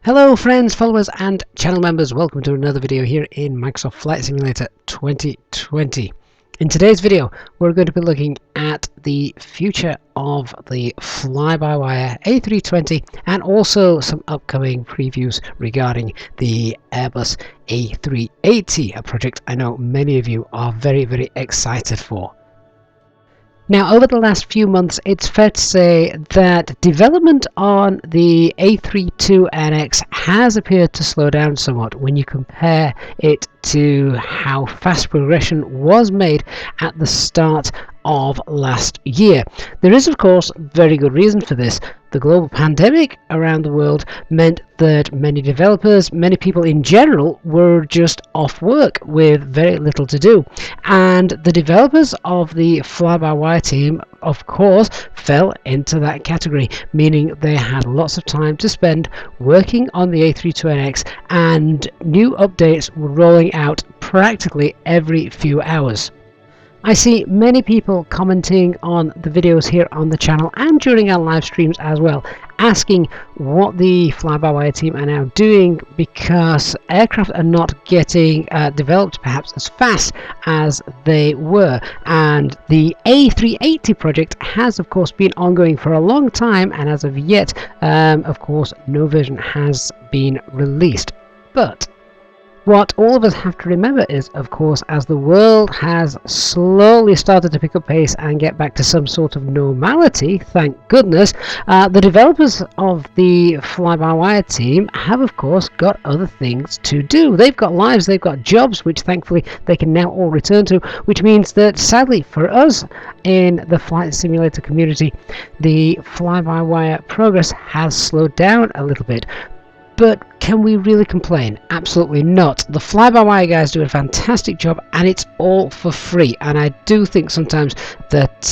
Hello friends, followers and channel members, welcome to another video here in Microsoft Flight Simulator 2020. In today's video we're going to be looking at the future of the FlyByWire A320 and also some upcoming previews regarding the Airbus A380, a project I know many of you are very excited for. Now, over the last few months, it's fair to say that development on the A320NX has appeared to slow down somewhat when you compare it to how fast progression was made at the start of last year. There is, of course, very good reason for this. The global pandemic around the world meant that many developers, many people in general, were just off work with very little to do. And the developers of the FlyByWire team, of course, fell into that category, meaning they had lots of time to spend working on the A320NX, and new updates were rolling out practically every few hours. I see many people commenting on the videos here on the channel and during our live streams as well, asking what the FlyByWire team are now doing because aircraft are not getting developed perhaps as fast as they were. And the A380 project has of course been ongoing for a long time, and as of yet, of course, no version has been released. But what all of us have to remember is, of course, as the world has slowly started to pick up pace and get back to some sort of normality, thank goodness, the developers of the FlyByWire team have, of course, got other things to do. They've got lives, they've got jobs, which thankfully they can now all return to, which means that, sadly for us in the flight simulator community, the FlyByWire progress has slowed down a little bit. But can we really complain? Absolutely not. The FlyByWire guys do a fantastic job, and it's all for free. And I do think sometimes that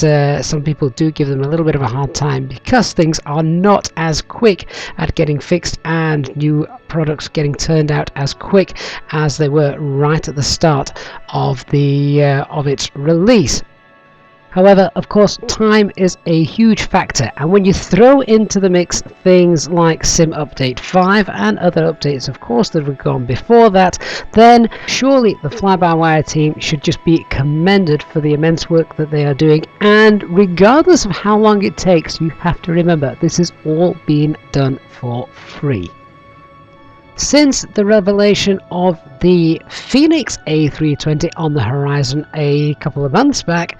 some people do give them a little bit of a hard time because things are not as quick at getting fixed and new products getting turned out as quick as they were right at the start of its release. However, of course, time is a huge factor, and when you throw into the mix things like Sim Update 5 and other updates, of course, that have gone before that, then surely the FlyByWire team should just be commended for the immense work that they are doing. And regardless of how long it takes, you have to remember this is all being done for free. Since the revelation of the Fenix A320 on the horizon a couple of months back,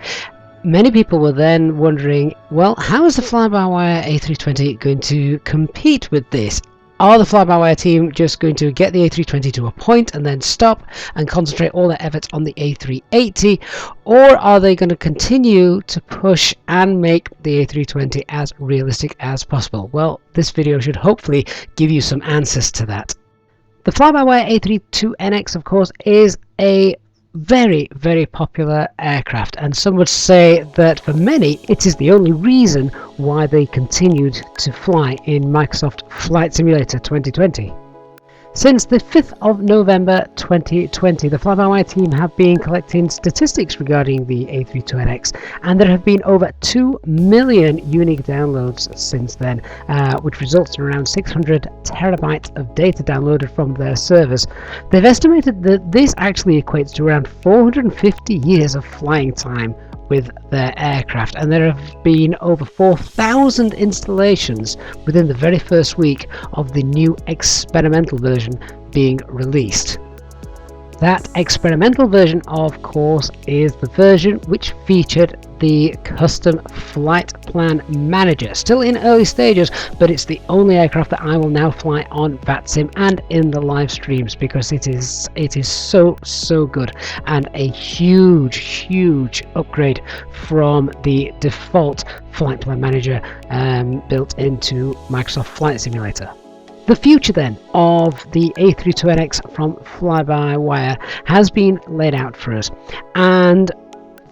many people were then wondering, well, how is the FlyByWire A320 going to compete with this? Are the FlyByWire team just going to get the A320 to a point and then stop and concentrate all their efforts on the A380? Or are they going to continue to push and make the A320 as realistic as possible? Well, this video should hopefully give you some answers to that. The FlyByWire A320NX, of course, is a very popular aircraft, and some would say that for many it is the only reason why they continued to fly in Microsoft Flight Simulator 2020. Since the 5th of November 2020, the FlyByWire team have been collecting statistics regarding the A320NX, and there have been over 2 million unique downloads since then, which results in around 600 terabytes of data downloaded from their servers. They've estimated that this actually equates to around 450 years of flying time with their aircraft, and there have been over 4,000 installations within the very first week of the new experimental version being released. That experimental version, of course, is the version which featured the custom flight plan manager. Still in early stages, but it's the only aircraft that I will now fly on VATSIM and in the live streams because it is so good, and a huge upgrade from the default flight plan manager built into Microsoft Flight Simulator. The future then of the A320NX from FlyByWire has been laid out for us, and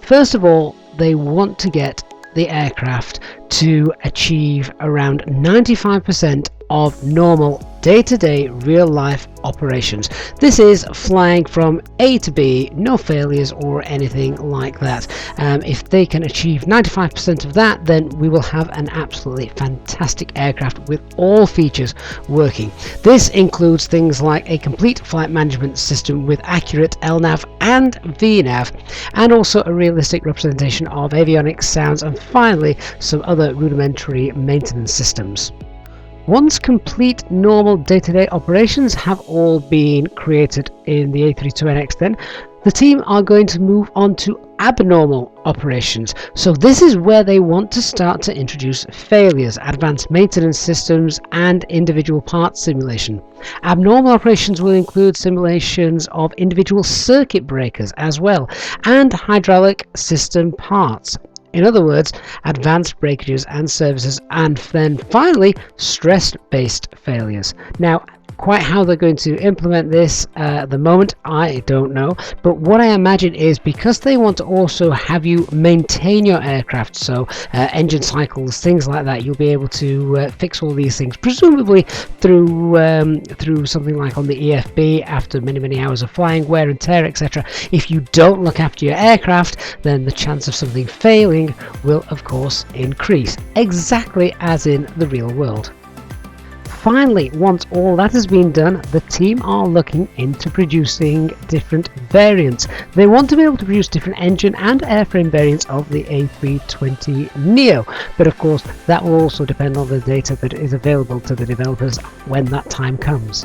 first of all, they want to get the aircraft to achieve around 95% of normal day-to-day real-life operations. This is flying from A to B, no failures or anything like that. If they can achieve 95% of that, then we will have an absolutely fantastic aircraft with all features working. This includes things like a complete flight management system with accurate LNAV and VNAV, and also a realistic representation of avionics, sounds, and finally some other rudimentary maintenance systems. Once complete normal day-to-day operations have all been created in the A320X, then the team are going to move on to abnormal operations. So this is where they want to start to introduce failures, advanced maintenance systems, and individual parts simulation. Abnormal operations will include simulations of individual circuit breakers as well, and hydraulic system parts. In other words, advanced breakages and services, and then finally stress-based failures. Now, quite how they're going to implement this at the moment, I don't know, but what I imagine is because they want to also have you maintain your aircraft, so engine cycles, things like that, you'll be able to fix all these things, presumably through something like on the EFB after many hours of flying, wear and tear, etc. If you don't look after your aircraft, then the chance of something failing will of course increase, exactly as in the real world. Finally, once all that has been done, the team are looking into producing different variants. They want to be able to produce different engine and airframe variants of the A320neo, but of course that will also depend on the data that is available to the developers when that time comes.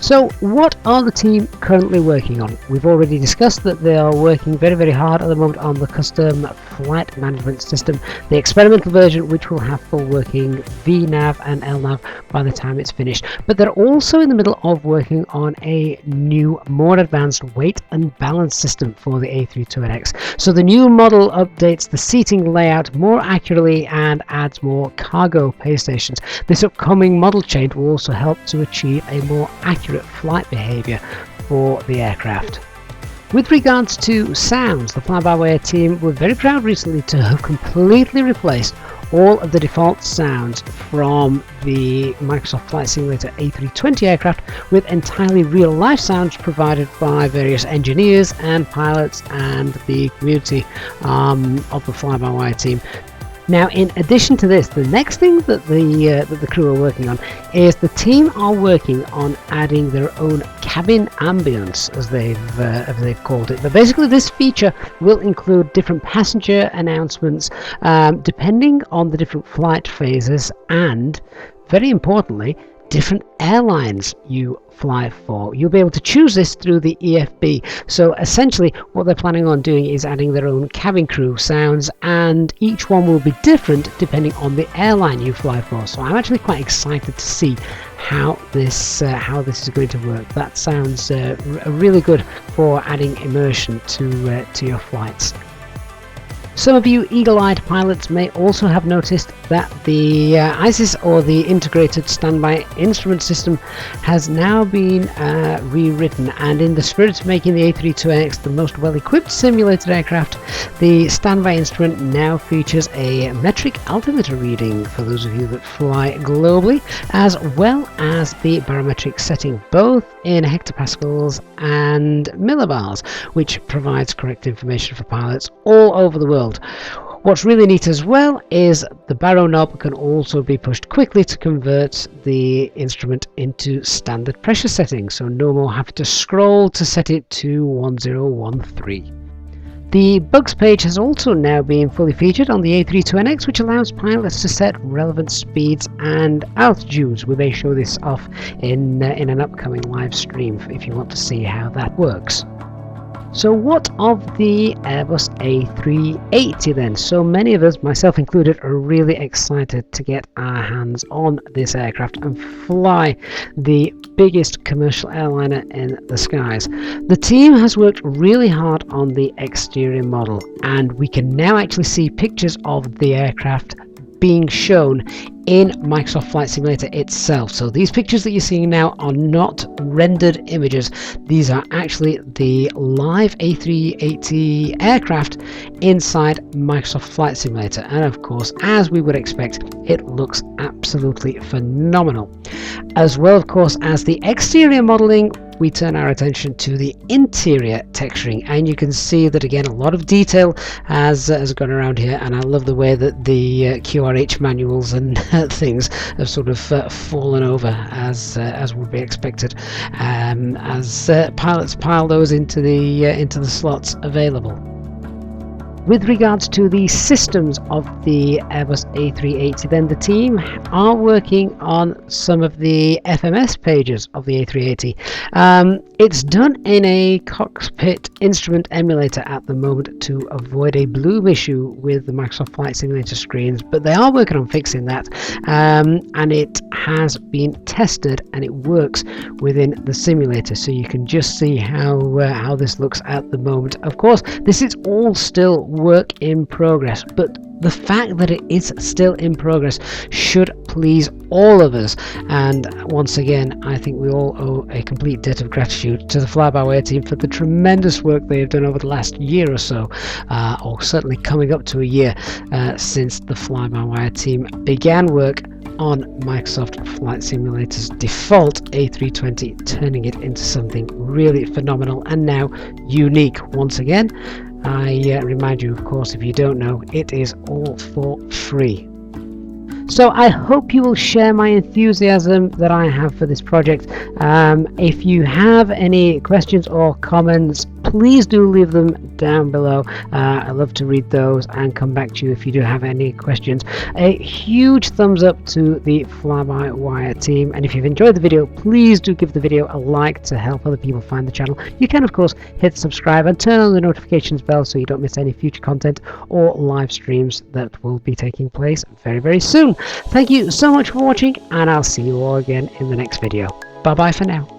So what are the team currently working on? We've already discussed that they are working very hard at the moment on the custom flight management system, the experimental version which will have full working VNAV and LNAV by the time it's finished. But they're also in the middle of working on a new, more advanced weight and balance system for the A320X. So the new model updates the seating layout more accurately and adds more cargo pay stations. This upcoming model change will also help to achieve a more accurate flight behavior for the aircraft. With regards to sounds, the FlyByWire team were very proud recently to have completely replaced all of the default sounds from the Microsoft Flight Simulator A320 aircraft with entirely real-life sounds provided by various engineers and pilots and the community of the FlyByWire team. Now, in addition to this, the next thing that the crew are working on is the team are working on adding their own cabin ambience, as they've called it. But basically, this feature will include different passenger announcements depending on the different flight phases, and very importantly, different airlines you fly for. You'll be able to choose this through the EFB. So essentially what they're planning on doing is adding their own cabin crew sounds, and each one will be different depending on the airline you fly for. So I'm actually quite excited to see how this is going to work. That sounds really good for adding immersion to your flights. Some of you eagle-eyed pilots may also have noticed that the ISIS, or the Integrated Standby Instrument System, has now been rewritten, and in the spirit of making the A320X the most well-equipped simulated aircraft, the standby instrument now features a metric altimeter reading for those of you that fly globally, as well as the barometric setting, both in hectopascals and millibars, which provides correct information for pilots all over the world. What's really neat as well is the baro knob can also be pushed quickly to convert the instrument into standard pressure settings, so no more having to scroll to set it to 1013. The bugs page has also now been fully featured on the A320X, which allows pilots to set relevant speeds and altitudes. We may show this off in an upcoming live stream if you want to see how that works. So what of the Airbus A380 then? So many of us, myself included, are really excited to get our hands on this aircraft and fly the biggest commercial airliner in the skies. The team has worked really hard on the exterior model, and we can now actually see pictures of the aircraft being shown in Microsoft Flight Simulator itself. So these pictures that you're seeing now are not rendered images. These are actually the live A380 aircraft inside Microsoft Flight Simulator, and of course, as we would expect, it looks absolutely phenomenal. As well, of course, as the exterior modeling, we turn our attention to the interior texturing, and you can see that again a lot of detail has gone around here, and I love the way that the QRH manuals and things have sort of fallen over as would be expected, as pilots pile those into the slots available. With regards to the systems of the Airbus A380, then the team are working on some of the FMS pages of the A380. It's done in a cockpit instrument emulator at the moment to avoid a bloom issue with the Microsoft Flight Simulator screens, but they are working on fixing that, and it has been tested and it works within the simulator, so you can just see how this looks at the moment. Of course, this is all still work in progress, but the fact that it is still in progress should please all of us, and once again I think we all owe a complete debt of gratitude to the FlyByWire team for the tremendous work they have done over the last year or so, or certainly coming up to a year since the FlyByWire team began work on Microsoft Flight Simulator's default A320, turning it into something really phenomenal and now unique. Once again, I remind you, of course, if you don't know, it is all for free. So I hope you will share my enthusiasm that I have for this project. If you have any questions or comments, please do leave them down below. I love to read those and come back to you if you do have any questions. A huge thumbs up to the FlyByWire team, and if you've enjoyed the video, please do give the video a like to help other people find the channel. You can of course hit subscribe and turn on the notifications bell so you don't miss any future content or live streams that will be taking place very, very soon. Thank you so much for watching, and I'll see you all again in the next video. Bye bye for now.